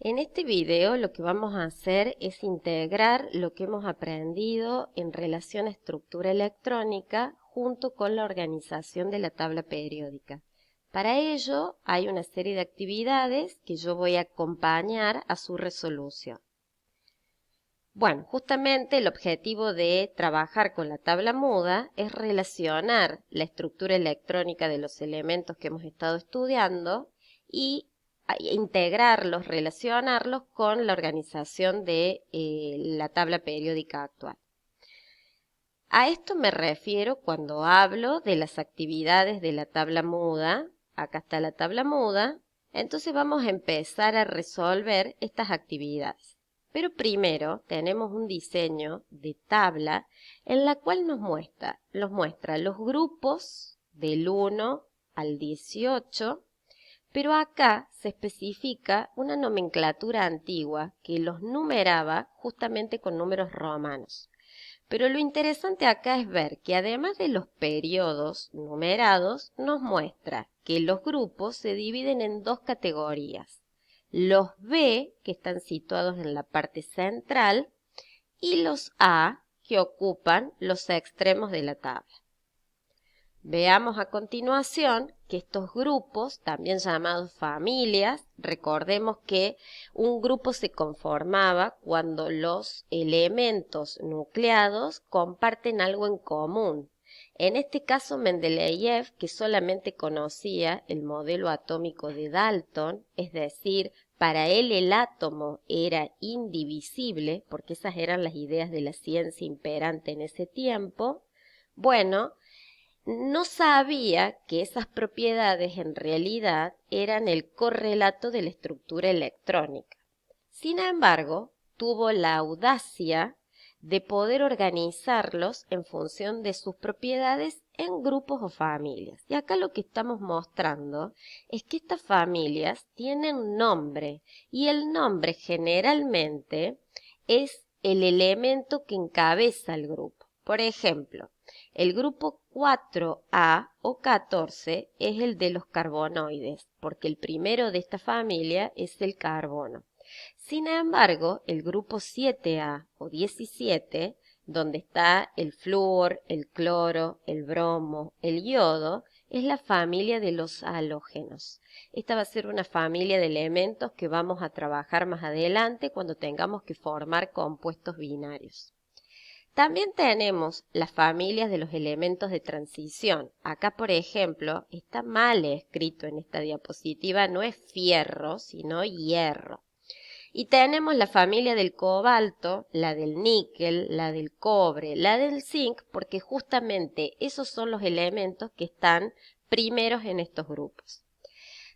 En este video lo que vamos a hacer es integrar lo que hemos aprendido en relación a estructura electrónica junto con la organización de la tabla periódica. Para ello hay una serie de actividades que yo voy a acompañar a su resolución. Bueno, justamente el objetivo de trabajar con la tabla muda es relacionar la estructura electrónica de los elementos que hemos estado estudiando y integrarlos, relacionarlos con la organización de la tabla periódica actual. A esto me refiero cuando hablo de las actividades de la tabla muda. Acá está la tabla muda. Entonces vamos a empezar a resolver estas actividades. Pero primero tenemos un diseño de tabla en la cual nos muestra los grupos del 1 al 18, pero acá se especifica una nomenclatura antigua que los numeraba justamente con números romanos. Pero lo interesante acá es ver que además de los periodos numerados, nos muestra que los grupos se dividen en dos categorías. Los B, que están situados en la parte central, y los A, que ocupan los extremos de la tabla. Veamos a continuación que estos grupos, también llamados familias, recordemos que un grupo se conformaba cuando los elementos nucleados comparten algo en común. En este caso, Mendeleev, que solamente conocía el modelo atómico de Dalton, es decir, para él el átomo era indivisible, porque esas eran las ideas de la ciencia imperante en ese tiempo, bueno, no sabía que esas propiedades en realidad eran el correlato de la estructura electrónica. Sin embargo, tuvo la audacia de poder organizarlos en función de sus propiedades en grupos o familias. Y acá lo que estamos mostrando es que estas familias tienen nombre y el nombre generalmente es el elemento que encabeza el grupo. Por ejemplo, el grupo 4A o 14 es el de los carbonoides, porque el primero de esta familia es el carbono. Sin embargo, el grupo 7A o 17, donde está el flúor, el cloro, el bromo, el yodo, es la familia de los halógenos. Esta va a ser una familia de elementos que vamos a trabajar más adelante cuando tengamos que formar compuestos binarios. También tenemos las familias de los elementos de transición. Acá, por ejemplo, está mal escrito en esta diapositiva, no es fierro, sino hierro. Y tenemos la familia del cobalto, la del níquel, la del cobre, la del zinc, porque justamente esos son los elementos que están primeros en estos grupos.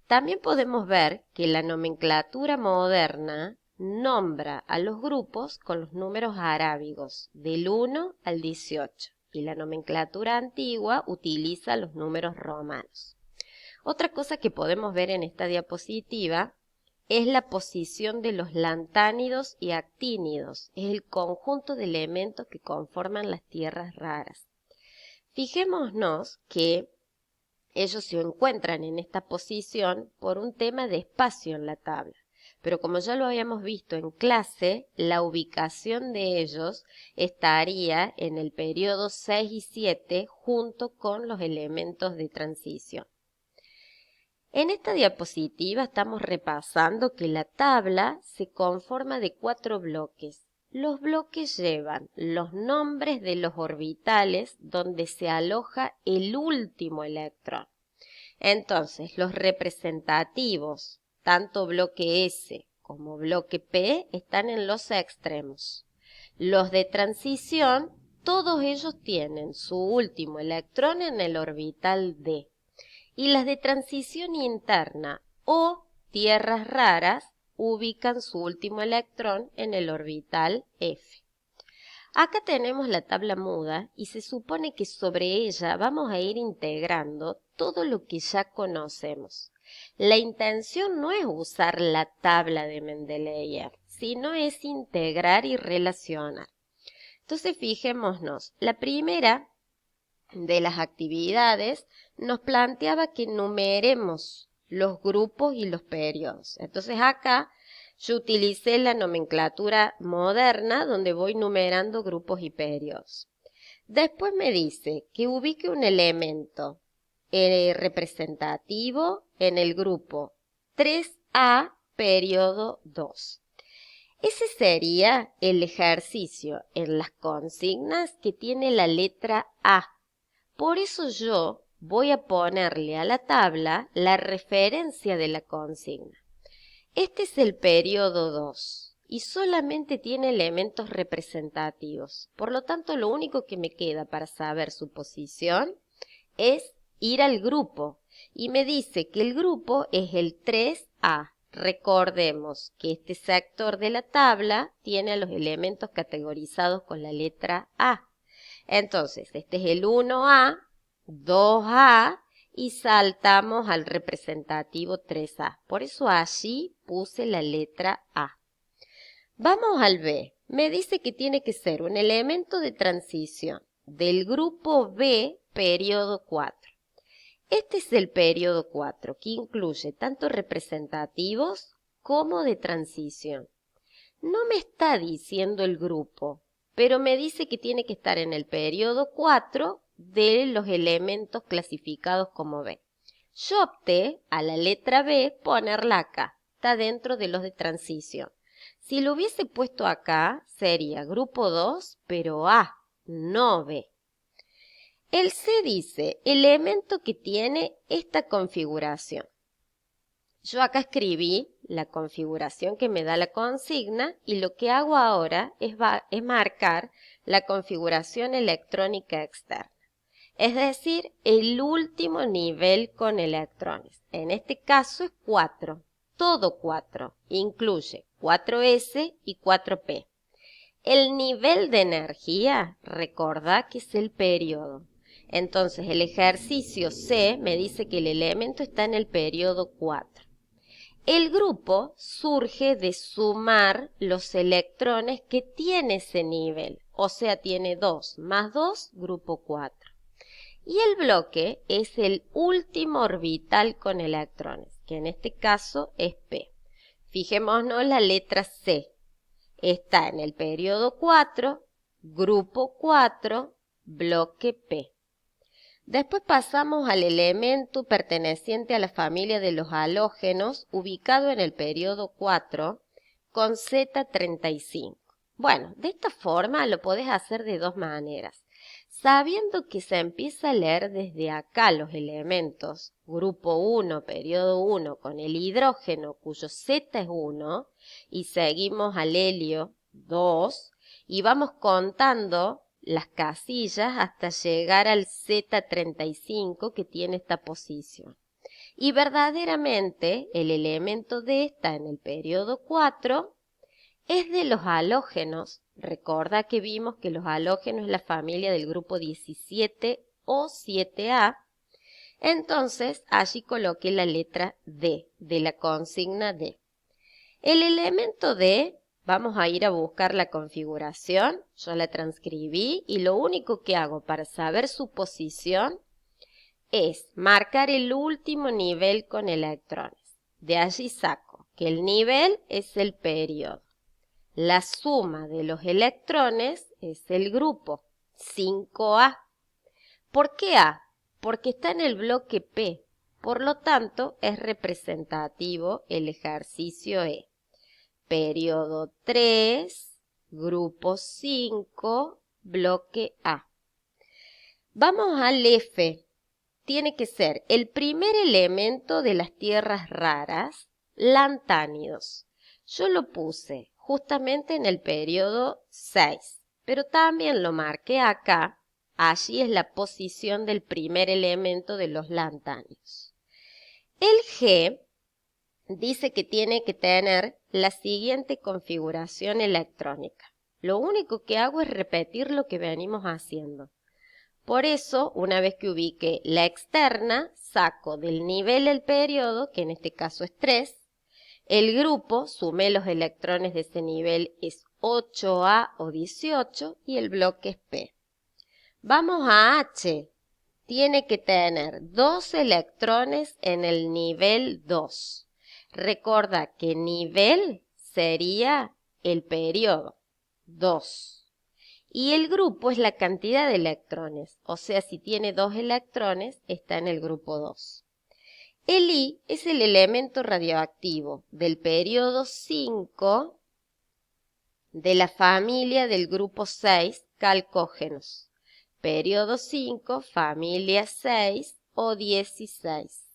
También podemos ver que la nomenclatura moderna nombra a los grupos con los números arábigos del 1 al 18 y la nomenclatura antigua utiliza los números romanos. Otra cosa que podemos ver en esta diapositiva es la posición de los lantánidos y actínidos, es el conjunto de elementos que conforman las tierras raras. Fijémonos que ellos se encuentran en esta posición por un tema de espacio en la tabla, pero como ya lo habíamos visto en clase, la ubicación de ellos estaría en el periodo 6 y 7 junto con los elementos de transición. En esta diapositiva estamos repasando que la tabla se conforma de 4 bloques. Los bloques llevan los nombres de los orbitales donde se aloja el último electrón. Entonces, los representativos, tanto bloque S como bloque P, están en los extremos. Los de transición, todos ellos tienen su último electrón en el orbital D. Y las de transición interna o tierras raras ubican su último electrón en el orbital F. Acá tenemos la tabla muda y se supone que sobre ella vamos a ir integrando todo lo que ya conocemos. La intención no es usar la tabla de Mendeleev, sino es integrar y relacionar. Entonces fijémonos, la primera de las actividades nos planteaba que numeremos los grupos y los periodos. Entonces acá Yo utilicé la nomenclatura moderna donde voy numerando grupos y periodos. Después me dice que ubique un elemento representativo en el grupo 3A, periodo 2. Ese sería el ejercicio en las consignas que tiene la letra A. Por eso yo voy a ponerle a la tabla la referencia de la consigna. Este es el periodo 2 y solamente tiene elementos representativos. Por lo tanto, lo único que me queda para saber su posición es ir al grupo. Y me dice que el grupo es el 3A. Recordemos que este sector de la tabla tiene a los elementos categorizados con la letra A. Entonces, este es el 1A, 2A y saltamos al representativo 3A. Por eso allí puse la letra A. Vamos al B. Me dice que tiene que ser un elemento de transición del grupo B, periodo 4. Este es el periodo 4, que incluye tanto representativos como de transición. No me está diciendo el grupo, pero me dice que tiene que estar en el periodo 4 de los elementos clasificados como B. Yo opté a la letra B ponerla acá, está dentro de los de transición. Si lo hubiese puesto acá, sería grupo 2, pero A, no B. El C dice, elemento que tiene esta configuración. Yo acá escribí la configuración que me da la consigna y lo que hago ahora es marcar la configuración electrónica externa. Es decir, el último nivel con electrones. En este caso es 4, todo 4, incluye 4S y 4P. El nivel de energía, recordá que es el periodo. Entonces el ejercicio C me dice que el elemento está en el periodo 4. El grupo surge de sumar los electrones que tiene ese nivel, o sea, tiene 2 más 2, grupo 4. Y el bloque es el último orbital con electrones, que en este caso es P. Fijémonos la letra C. Está en el periodo 4, grupo 4, bloque P. Después pasamos al elemento perteneciente a la familia de los halógenos, ubicado en el periodo 4, con Z35. Bueno, de esta forma lo podés hacer de dos maneras. Sabiendo que se empieza a leer desde acá los elementos, grupo 1, periodo 1, con el hidrógeno cuyo Z es 1, y seguimos al helio 2, y vamos contando las casillas hasta llegar al Z35 que tiene esta posición. Y verdaderamente el elemento D está en el periodo 4, es de los halógenos. Recuerda que vimos que los halógenos es la familia del grupo 17 o 7A. Entonces allí coloqué la letra D de la consigna D. El elemento D, vamos a ir a buscar la configuración, yo la transcribí y lo único que hago para saber su posición es marcar el último nivel con electrones. De allí saco que el nivel es el periodo. La suma de los electrones es el grupo, 5A. ¿Por qué A? Porque está en el bloque P, por lo tanto es representativo el ejercicio E. Periodo 3, grupo 5, bloque A. Vamos al F. Tiene que ser el primer elemento de las tierras raras, lantánidos. Yo lo puse justamente en el periodo 6, pero también lo marqué acá. Allí es la posición del primer elemento de los lantánidos. El G dice que tiene que tener la siguiente configuración electrónica. Lo único que hago es repetir lo que venimos haciendo. Por eso, una vez que ubique la externa, saco del nivel el periodo, que en este caso es 3, el grupo, sumé los electrones de ese nivel, es 8A o 18 y el bloque es P. Vamos a H. Tiene que tener 2 electrones en el nivel 2. Recuerda que nivel sería el periodo 2. Y el grupo es la cantidad de electrones, o sea, si tiene 2 electrones, está en el grupo 2. El I es el elemento radioactivo del periodo 5 de la familia del grupo 6, calcógenos. Periodo 5, familia 6 o 16.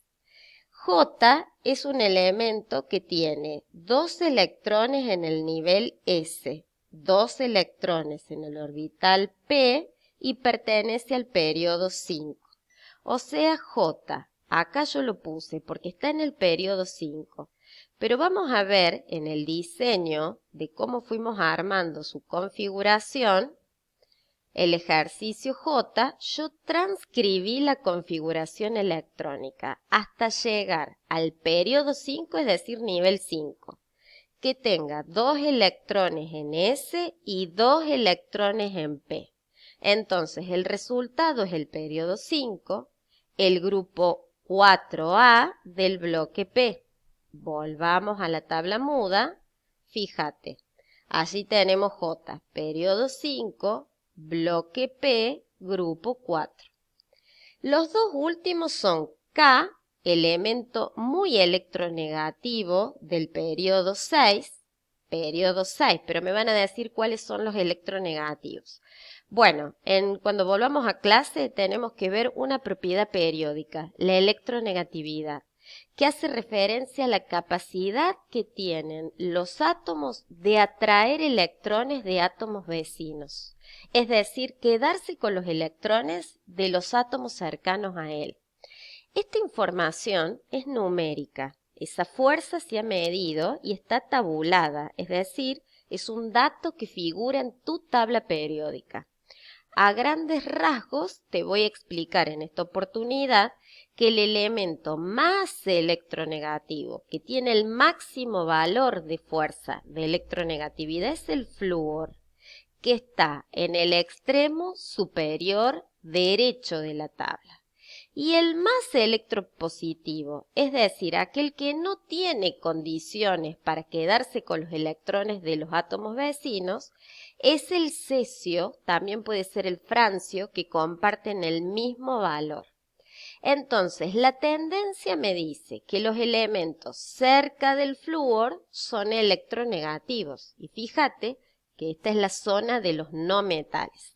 J es un elemento que tiene 2 electrones en el nivel S, 2 electrones en el orbital P y pertenece al periodo 5. O sea, J, acá yo lo puse porque está en el periodo 5. Pero vamos a ver en el diseño de cómo fuimos armando su configuración, el ejercicio J, yo transcribí la configuración electrónica hasta llegar al periodo 5, es decir, nivel 5, que tenga 2 electrones en S y 2 electrones en P. Entonces, el resultado es el periodo 5, el grupo 4A del bloque P. Volvamos a la tabla muda, fíjate, allí tenemos J, periodo 5, bloque P, grupo 4. Los dos últimos son K, elemento muy electronegativo del periodo 6, pero me van a decir cuáles son los electronegativos. Bueno, cuando volvamos a clase tenemos que ver una propiedad periódica, la electronegatividad, que hace referencia a la capacidad que tienen los átomos de atraer electrones de átomos vecinos, es decir, quedarse con los electrones de los átomos cercanos a él. Esta información es numérica, esa fuerza se ha medido y está tabulada, es decir, es un dato que figura en tu tabla periódica. A grandes rasgos te voy a explicar en esta oportunidad que el elemento más electronegativo, que tiene el máximo valor de fuerza de electronegatividad, es el flúor, que está en el extremo superior derecho de la tabla. Y el más electropositivo, es decir, aquel que no tiene condiciones para quedarse con los electrones de los átomos vecinos, es el cesio, también puede ser el francio, que comparten el mismo valor. Entonces, la tendencia me dice que los elementos cerca del flúor son electronegativos. Y fíjate que esta es la zona de los no metales.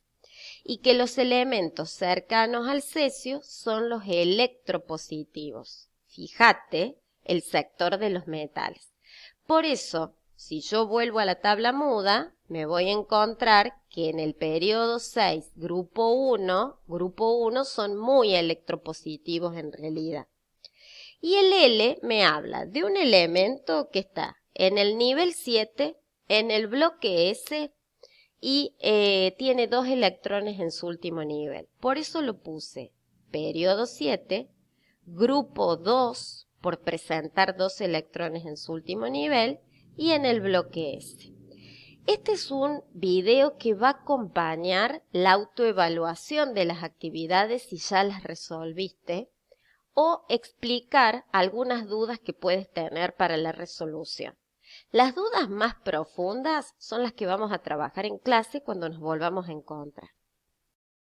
Y que los elementos cercanos al cesio son los electropositivos. Fíjate el sector de los metales. Por eso, si yo vuelvo a la tabla muda, me voy a encontrar que en el periodo 6, grupo 1 son muy electropositivos en realidad. Y el L me habla de un elemento que está en el nivel 7, en el bloque S, y tiene 2 electrones en su último nivel. Por eso lo puse periodo 7, grupo 2, por presentar 2 electrones en su último nivel, y en el bloque S. Este es un video que va a acompañar la autoevaluación de las actividades si ya las resolviste, o explicar algunas dudas que puedes tener para la resolución. Las dudas más profundas son las que vamos a trabajar en clase cuando nos volvamos a encontrar.